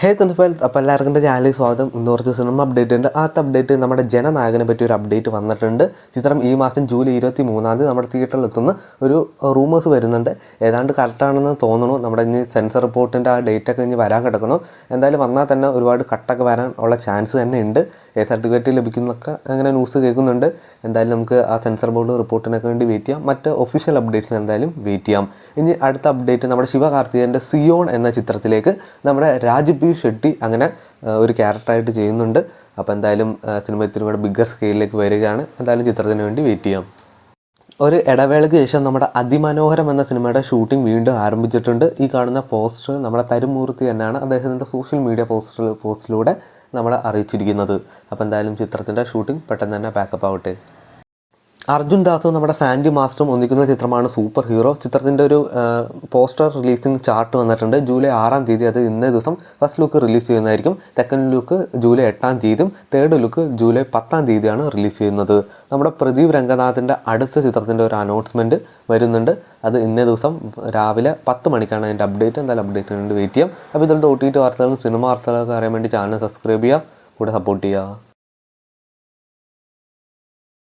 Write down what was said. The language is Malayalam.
ഹേ തന്നുഫൽ, അപ്പോൾ എല്ലാവർക്കും എൻ്റെ ചാനലിൽ സ്വാഗതം. ഇന്ന് കുറച്ച് സിനിമ അപ്ഡേറ്റ് ഉണ്ട്. ആദ്യത്തെ അപ്ഡേറ്റ് നമ്മുടെ ജനനായകനെ പറ്റി ഒരു അപ്ഡേറ്റ് വന്നിട്ടുണ്ട്. ചിത്രം ഈ മാസം ജൂലൈ 23 നമ്മുടെ തിയേറ്ററിൽ എത്തുന്ന ഒരു റൂമേഴ്സ് വരുന്നുണ്ട്. ഏതാണ്ട് കറക്റ്റാണെന്ന് തോന്നുന്നു. നമ്മുടെ ഇനി സെൻസർ റിപ്പോർട്ടിൻ്റെ ആ ഡേറ്റൊക്കെ ഇനി വരാൻ കിടക്കുന്നു. എന്തായാലും വന്നാൽ തന്നെ ഒരുപാട് കട്ടൊക്കെ വരാൻ ഉള്ള ചാൻസ് തന്നെ ഉണ്ട്. സർട്ടിഫിക്കറ്റ് ലഭിക്കുന്നൊക്കെ അങ്ങനെ ന്യൂസ് കേൾക്കുന്നുണ്ട്. എന്തായാലും നമുക്ക് ആ സെൻസർ ബോർഡ് റിപ്പോർട്ടിനൊക്കെ വേണ്ടി വെയിറ്റ് ചെയ്യാം. മറ്റ് ഒഫീഷ്യൽ അപ്ഡേറ്റ്സിന് എന്തായാലും വെയിറ്റ് ചെയ്യാം. ഇനി അടുത്ത അപ്ഡേറ്റ് നമ്മുടെ ശിവകാർത്തികേയൻ്റെ സിയോൺ എന്ന ചിത്രത്തിലേക്ക് നമ്മുടെ രാജ്ബി ഷെട്ടി അങ്ങനെ ഒരു ക്യാരക്ടറായിട്ട് ചെയ്യുന്നുണ്ട്. അപ്പോൾ എന്തായാലും സിനിമ ഇത്തിരി കൂടെ ബിഗ്ഗർ സ്കെയിലിലേക്ക് വരികയാണ്. എന്തായാലും ചിത്രത്തിന് വേണ്ടി വെയിറ്റ് ചെയ്യാം. ഒരു ഇടവേളയ്ക്ക് ശേഷം നമ്മുടെ അതിമനോഹരം എന്ന സിനിമയുടെ ഷൂട്ടിംഗ് വീണ്ടും ആരംഭിച്ചിട്ടുണ്ട്. ഈ കാണുന്ന പോസ്റ്റർ നമ്മുടെ തരുമൂർത്തി തന്നെയാണ് അദ്ദേഹത്തിൻ്റെ സോഷ്യൽ മീഡിയ പോസ്റ്റിലൂടെ നമ്മളെ അറിയിച്ചിരിക്കുന്നത്. അപ്പോൾ എന്തായാലും ചിത്രത്തിൻ്റെ ഷൂട്ടിംഗ് പെട്ടെന്ന് തന്നെ പാക്കപ്പ് ആവട്ടെ. അർജുൻ ദാസും നമ്മുടെ സാൻഡി മാസ്റ്ററും ഒന്നിക്കുന്ന ചിത്രമാണ് സൂപ്പർ ഹീറോ. ചിത്രത്തിൻ്റെ ഒരു പോസ്റ്റർ റിലീസിങ് ചാർട്ട് വന്നിട്ടുണ്ട്. ജൂലൈ 6 അത് ഇന്നേ ദിവസം ഫസ്റ്റ് ലുക്ക് റിലീസ് ചെയ്യുന്നതായിരിക്കും. Second look July 8 third look July 10 release ചെയ്യുന്നത്. നമ്മുടെ പ്രദീപ് രംഗനാഥിൻ്റെ അടുത്ത ചിത്രത്തിൻ്റെ ഒരു അനൗൺസ്മെൻറ്റ് വരുന്നുണ്ട്. അത് ഇന്നേ ദിവസം രാവിലെ 10 മണിക്കാണ് അതിൻ്റെ അപ്ഡേറ്റ്. എന്തായാലും അപ്ഡേറ്റിന് വേണ്ടി വെയിറ്റ് ചെയ്യാം. അപ്പോൾ ഇതുപോലത്തെ OTT വാർത്തകളും സിനിമ വാർത്തകളൊക്കെ അറിയാൻ വേണ്ടി ചാനൽ സബ്സ്ക്രൈബ് ചെയ്യുക, കൂടെ സപ്പോർട്ട് ചെയ്യുക.